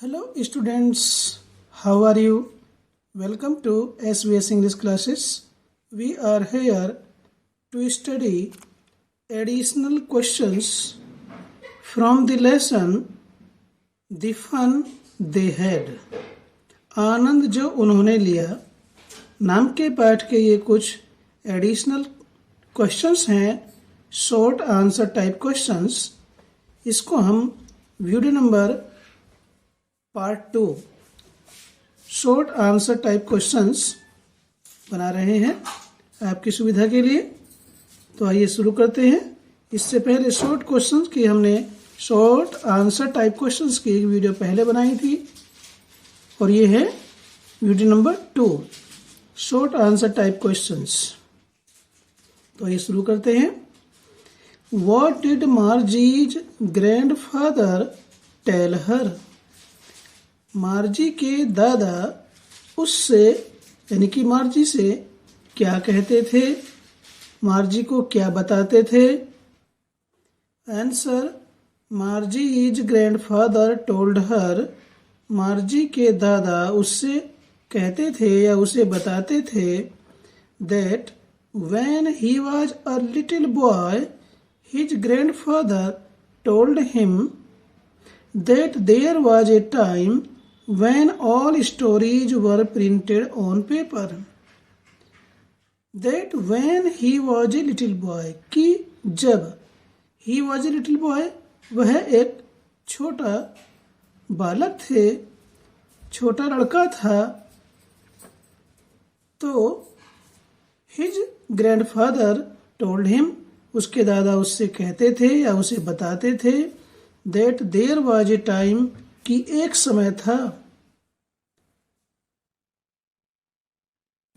Hello students, how are you? Welcome to SBS English classes. We are here to study additional questions from the lesson The Fun They Had. आनंद जो उन्होंने लिया नाम के पाठ के ये कुछ एडिशनल क्वेश्चंस हैं, शॉर्ट आंसर टाइप क्वेश्चंस. इसको हम video number part 2 short answer type questions बना रहे हैं आपकी सुविधा के लिए. तो आइए शुरू करते हैं. इससे पहले शॉर्ट क्वेश्चंस की हमने शॉर्ट आंसर टाइप क्वेश्चंस की एक वीडियो पहले बनाई थी और ये है video number 2 short answer type questions. तो आइए शुरू करते हैं. What did Margie's grandfather tell her? मार्जी के दादा उससे यानी कि मार्जी से क्या कहते थे, मार्जी को क्या बताते थे. Answer Margie's grandfather told her. मार्जी के दादा उससे कहते थे या उसे बताते थे that when he was a little boy his grandfather told him that there was a time when all stories were printed on paper. That when he was a little boy, कि जब he was a little boy वह एक छोटा बालक थे, छोटा लड़का था, तो his grandfather told him उसके दादा उससे कहते थे या उसे बताते थे that there was a time कि एक समय था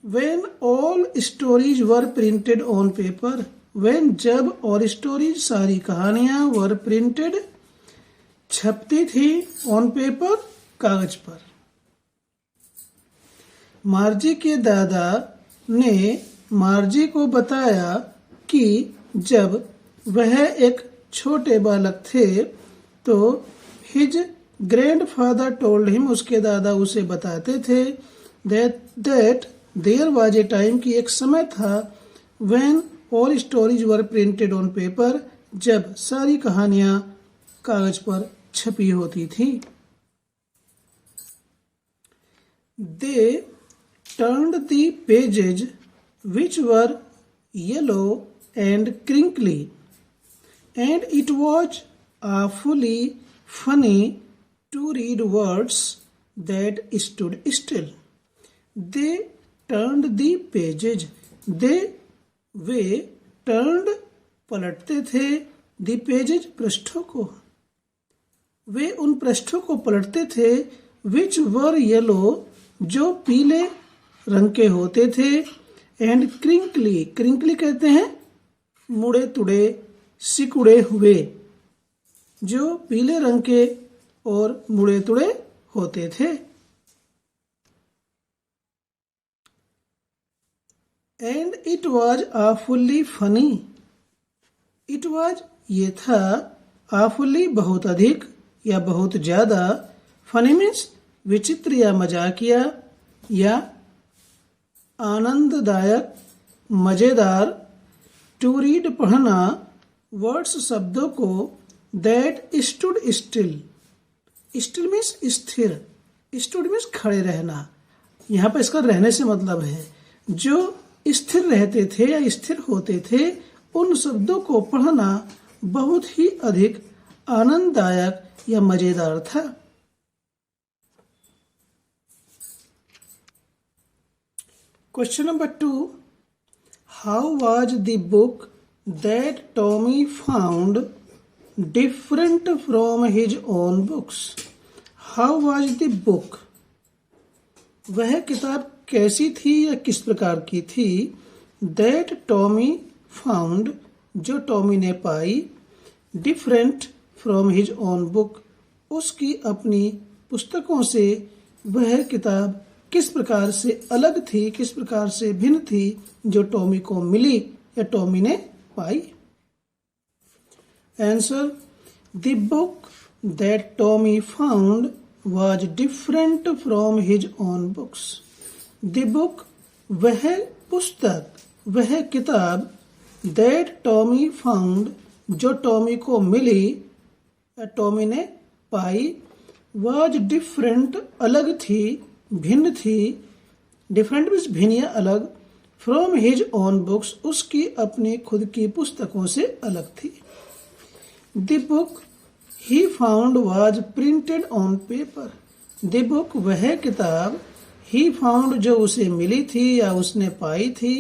when all stories were printed on paper. when जब all stories सारी कहानियां were printed छपती थी on paper कागज पर. मार्जी के दादा ने मार्जी को बताया कि जब वह एक छोटे बालक थे तो his grandfather told him उसके दादा उसे बताते थे that there was a time कि एक समय था when all stories were printed on paper जब सारी कहानियां कागज पर छपी होती थी. They turned the pages which were yellow and crinkly and it was awfully funny to read words that stood still. They turned the pages. Way turned पलटते थे the pages पृष्ठों को. वे उन पृष्ठों को पलटते थे which were yellow जो पीले रंग के होते थे and crinkly कहते हैं मुड़े तुड़े सिकुड़े हुए, जो पीले रंग के और मुड़े तुड़े होते थे. And it was awfully funny. It was ये था awfully बहुत अधिक या बहुत ज्यादा, funny means विचित्र या मजाकिया या आनंददायक मजेदार. टू रीड पढ़ना वर्ड्स शब्दों को that stood still. still means स्थिर, stood means खड़े रहना. यहाँ पर इसका रहने से मतलब है जो स्थिर रहते थे या स्थिर होते थे, उन शब्दों को पढ़ना बहुत ही अधिक आनंददायक या मजेदार था. Question number 2. How was the book that Tommy found different from his own books? How was the book? वह किताब कैसी थी या किस प्रकार की थी that Tommy found जो टॉमी ने पाई different from his own book उसकी अपनी पुस्तकों से वह किताब किस प्रकार से अलग थी, किस प्रकार से भिन्न थी जो टॉमी को मिली या टॉमी ने पाई. Answer The book that Tommy found was different from his own books. The book, वह पुस्तक, वह किताब, that Tommy found, जो टॉमी को मिली, टॉमी ने पाई, was different, अलग थी, भिन्न थी, different मीन्स भिन्न या अलग, from his own books, उसकी अपनी खुद की पुस्तकों से अलग थी. The book he found was printed on paper. The book, वह किताब, he found, जो उसे मिली थी या उसने पाई थी,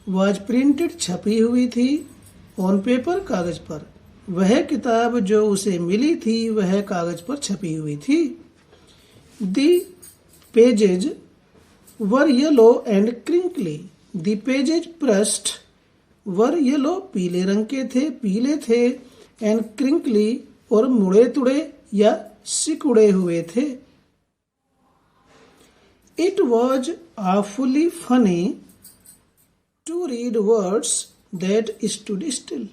was printed, छपी हुई थी, on paper, कागज पर. वह किताब जो उसे मिली थी वह कागज पर छपी हुई थी. The pages were yellow and crinkly. The pages पृष्ठ were yellow, पीले रंग के थे, पीले थे, and crinkly, और मुड़े तुड़े या सिकुड़े हुए थे. It was awfully funny to read words that stood still.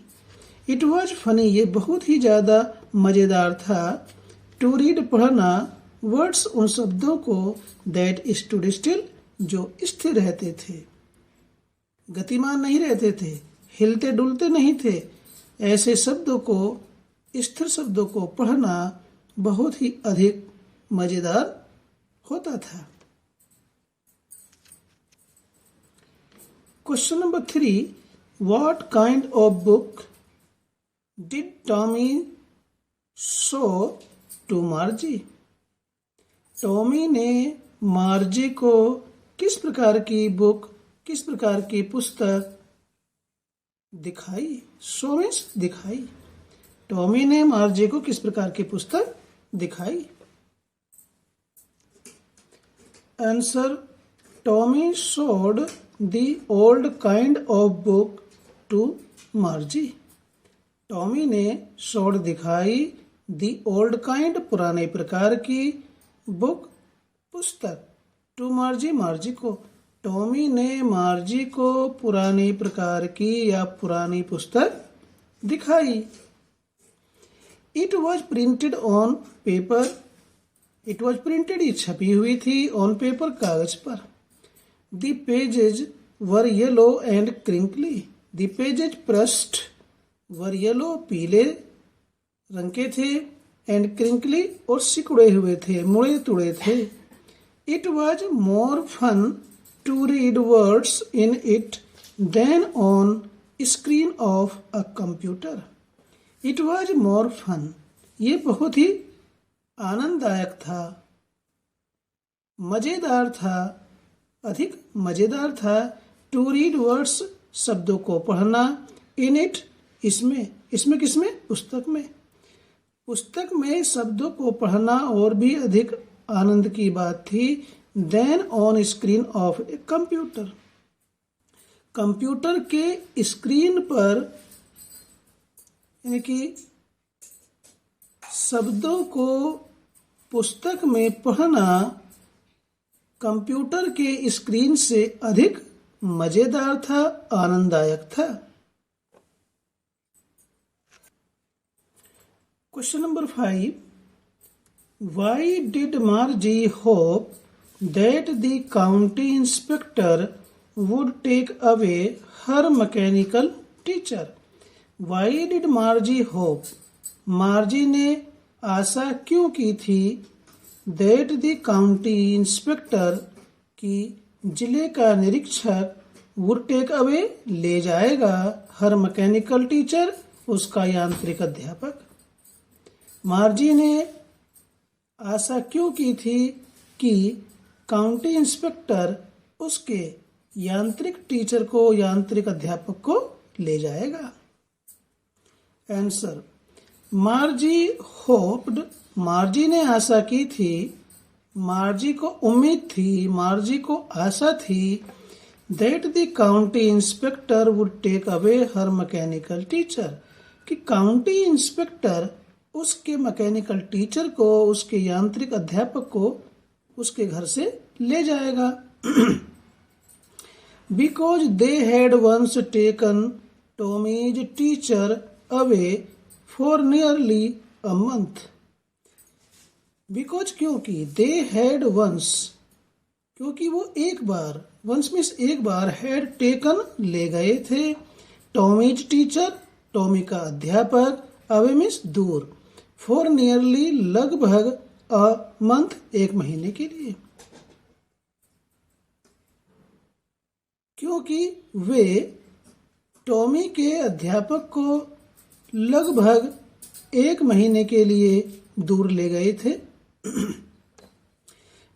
It was funny, ये बहुत ही ज्यादा मजेदार था. To read, पढ़ना, words, उन शब्दों को, that stood still, जो स्थिर रहते थे, गतिमान नहीं रहते थे, हिलते डुलते नहीं थे. ऐसे शब्दों को, स्थिर शब्दों को पढ़ना बहुत ही अधिक मजेदार होता था. Question number 3. What kind of book did Tommy show to Margie? Tommy ने मार्जी को किस प्रकार की बुक, किस प्रकार की पुस्तक दिखाई? शो मीन्स दिखाई. टॉमी ने मार्जी को किस प्रकार की पुस्तक दिखाई? Answer, Tommy showed the old kind of book to Margie. Tommy ने शोड दिखाई, द ओल्ड काइंड, पुराने प्रकार की, बुक, पुस्तक, टू मार्जी, मार्जी को. टॉमी ने मार्जी को पुराने प्रकार की या पुरानी पुस्तक दिखाई. It was printed on paper. It was printed, ये छपी हुई थी, on paper, कागज पर. The pages were yellow and crinkly. The pages, पृष्ठ, were yellow, पीले रंग के थे, and crinkly, और सिकुड़े हुए थे, मुड़े तुड़े थे. It was more fun to read words in it than on screen of a computer. It was more fun. ये बहुत ही आनंददायक था, मजेदार था, अधिक मजेदार था. To read words, शब्दों को पढ़ना, in it, इसमें, इसमें किसमें? पुस्तक में. पुस्तक में शब्दों को पढ़ना और भी अधिक आनंद की बात थी. Than on screen of a computer. Computer के स्क्रीन पर, यानी कि शब्दों को पुस्तक में पढ़ना कंप्यूटर के स्क्रीन से अधिक मजेदार था, आनंददायक था. Question number 5. Why did Margie hope that the county inspector would take away her mechanical teacher? Why did Margie hope? मार्जी ने आशा क्यों की थी? that the county inspector, की जिले का निरीक्षक, would take away, ले जाएगा, her mechanical teacher, उसका यांत्रिक अध्यापक. मार्जी ने आशा क्यों की थी कि काउंटी इंस्पेक्टर उसके यांत्रिक टीचर को, यांत्रिक अध्यापक को ले जाएगा? आंसर, मार्जी होप्ड, मार्जी ने आशा की थी, मार्जी को उम्मीद थी, मार्जी को आशा थी, that the county inspector would take away her mechanical teacher, कि काउंटी इंस्पेक्टर उसके मैकेनिकल टीचर को, उसके यांत्रिक अध्यापक को उसके घर से ले जाएगा. Because they had once taken Tommy's teacher away for nearly a month, because क्योंकि दे हैड वंस, क्योंकि वो एक बार, वंस मीन्स एक बार, हैड टेकन ले गए थे, टॉमीज टीचर, टॉमी का अध्यापक, अवे मीन्स दूर, फॉर नियरली लगभग, अ मंथ एक महीने के लिए। क्योंकि वे टॉमी के अध्यापक को लगभग एक महीने के लिए दूर ले गए थे।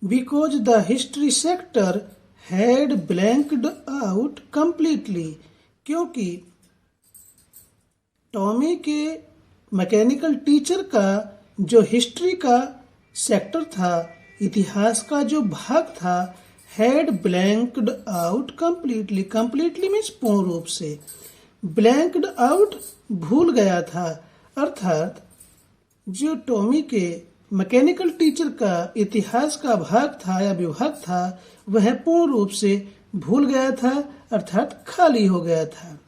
Because the history sector had blanked out completely, क्योंकि टॉमी के मैकेनिकल टीचर का जो हिस्ट्री का सेक्टर था, इतिहास का जो भाग था, had blanked out completely, completely means पूर्ण रूप से, ब्लैंक्ड आउट भूल गया था, अर्थात जो टॉमी के मैकेनिकल टीचर का इतिहास का भाग था या विभाग था, वह पूर्ण रूप से भूल गया था, अर्थात खाली हो गया था।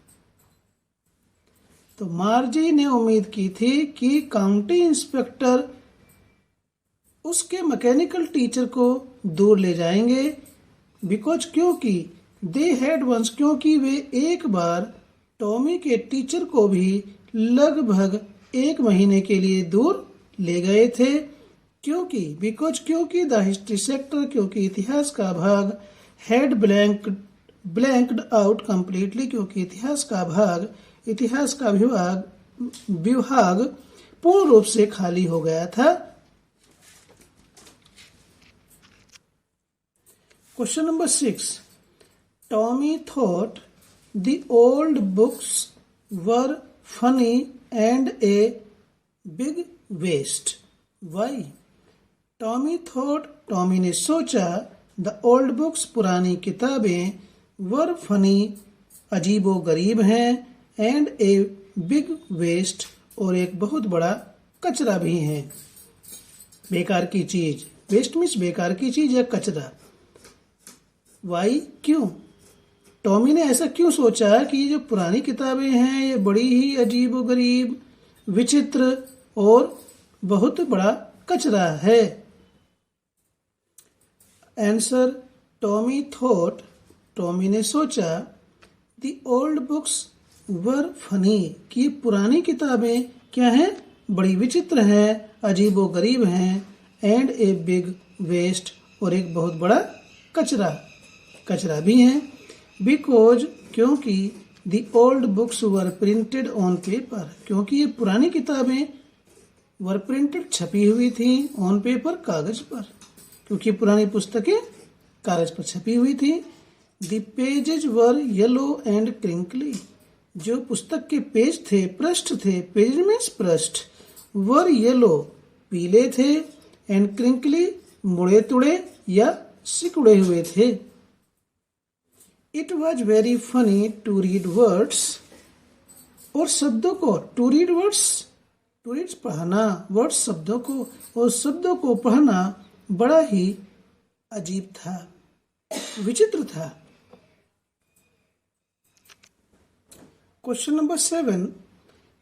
तो मार्जी ने उम्मीद की थी कि काउंटी इंस्पेक्टर उसके मैकेनिकल टीचर को दूर ले जाएंगे। बिकॉज क्योंकि दे हैड वंस, क्योंकि वे एक बार टॉमी के टीचर को भी लगभग एक महीने के लिए दूर ले गए थे। क्योंकि बिकॉज क्योंकि द हिस्ट्री सेक्टर, क्योंकि इतिहास का भाग, हैड ब्लैंक्ड आउट कंप्लीटली, क्योंकि इतिहास का भाग, इतिहास का विभाग पूर्ण रूप से खाली हो गया था। Question number 6, Tommy thought the old books were funny and a big waste, why? Tommy thought, Tommy ने सोचा, द ओल्ड बुक्स, पुरानी किताबें, वर फनी, अजीबो गरीब हैं, एंड ए बिग वेस्ट, और एक बहुत बड़ा कचरा भी है, बेकार की चीज। वेस्ट मीन्स बेकार की चीज या कचरा। वाई, क्यों? टॉमी ने ऐसा क्यों सोचा कि ये जो पुरानी किताबें हैं ये बड़ी ही अजीबो गरीब, विचित्र और बहुत बड़ा कचरा है? आंसर, टॉमी थॉट, टॉमी ने सोचा, the old books were funny, कि पुरानी किताबें क्या हैं? बड़ी विचित्र हैं, अजीबो गरीब हैं, एंड ए बिग वेस्ट, और एक बहुत बड़ा कचरा भी है। बिकॉज, क्योंकि the old books were printed on paper, क्योंकि ये पुरानी किताबें वर प्रिंटेड, छपी हुई थी, ऑन पेपर, कागज पर, क्योंकि पुरानी पुस्तकें कागज पर छपी हुई थी। The pages were yellow and crinkly, जो पुस्तक के पेज थे, पृष्ठ थे, पेज मीन्स पृष्ठ, वर येलो, पीले थे, एंड क्रिंकली, मुड़े तुड़े या सिकुड़े हुए थे। It was very funny to read words, और शब्दों को, to read words, to read पढ़ना, वर्ड्स शब्दों को, और शब्दों को पढ़ना बड़ा ही अजीब था, विचित्र था। Question number 7,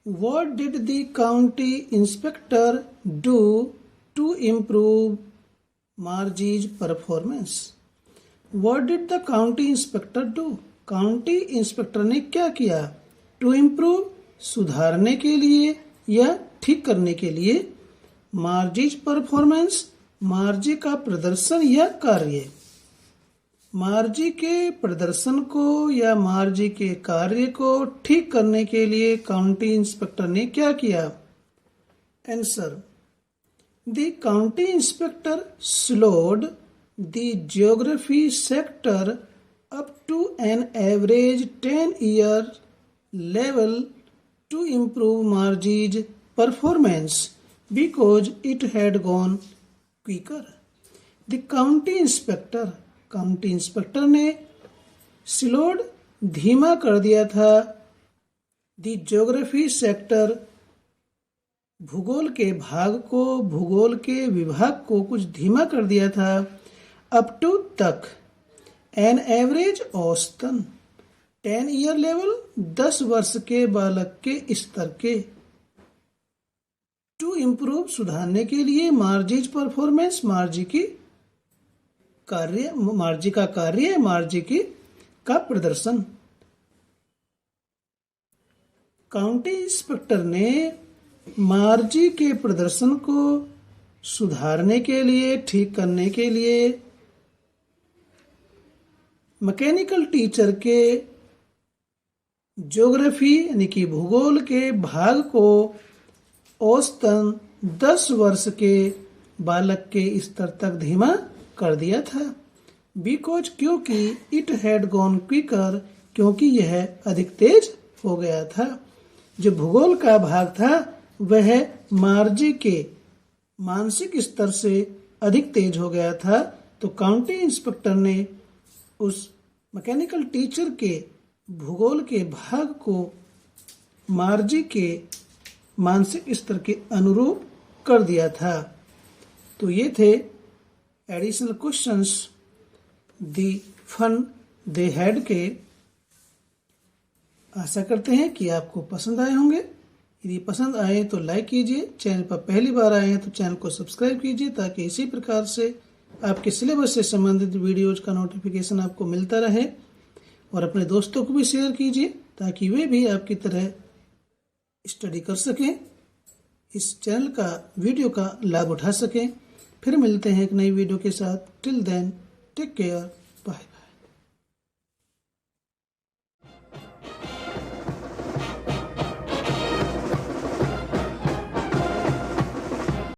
what did the county inspector do to improve Margie's performance? What did the county inspector do? County inspector ने क्या किया? टू इम्प्रूव, सुधारने के लिए या ठीक करने के लिए, मार्जीज परफॉर्मेंस, मार्जी का प्रदर्शन या कार्य। मार्जी के प्रदर्शन को या मार्जी के कार्य को ठीक करने के लिए काउंटी इंस्पेक्टर ने क्या किया? Answer, the county inspector slowed the geography sector up to an average 10-year level to improve Margie's performance because it had gone quicker. The county inspector ने slowed, धीमा कर दिया था, the geography sector, भूगोल के भाग को, भूगोल के विभाग को कुछ धीमा कर दिया था, अप टू तक, एन एवरेज, औसतन, 10 ईयर लेवल, 10 वर्ष के बालक के स्तर के, टू इम्प्रूव सुधारने के लिए, मार्जीज परफॉर्मेंस मार्जी का कार्य, मार्जी का प्रदर्शन। काउंटी इंस्पेक्टर ने मार्जी के प्रदर्शन को सुधारने के लिए, ठीक करने के लिए मैकेनिकल टीचर के ज्योग्राफी यानी कि भूगोल के भाग को औसतन 10 वर्ष के बालक के स्तर तक धीमा कर दिया था। बिकॉज क्योंकि इट हैड गॉन क्विकर, क्योंकि यह अधिक तेज हो गया था। जो भूगोल का भाग था वह मार्जी के मानसिक स्तर से अधिक तेज हो गया था। तो काउंटी इंस्पेक्टर ने उस मैकेनिकल टीचर के भूगोल के भाग को मार्जी के मानसिक स्तर के अनुरूप कर दिया था। तो ये थे additional questions the fun they had के। आशा करते हैं कि आपको पसंद आए होंगे। यदि पसंद आए तो लाइक कीजिए, चैनल पर पहली बार आए हैं तो चैनल को सब्सक्राइब कीजिए ताकि इसी प्रकार से आपके सिलेबस से संबंधित वीडियोज का नोटिफिकेशन आपको मिलता रहे। और अपने दोस्तों को भी शेयर कीजिए ताकि वे भी आपकी तरह स्टडी कर सकें, इस चैनल का वीडियो का लाभ उठा सकें। फिर मिलते हैं एक नई वीडियो के साथ। Till then take care.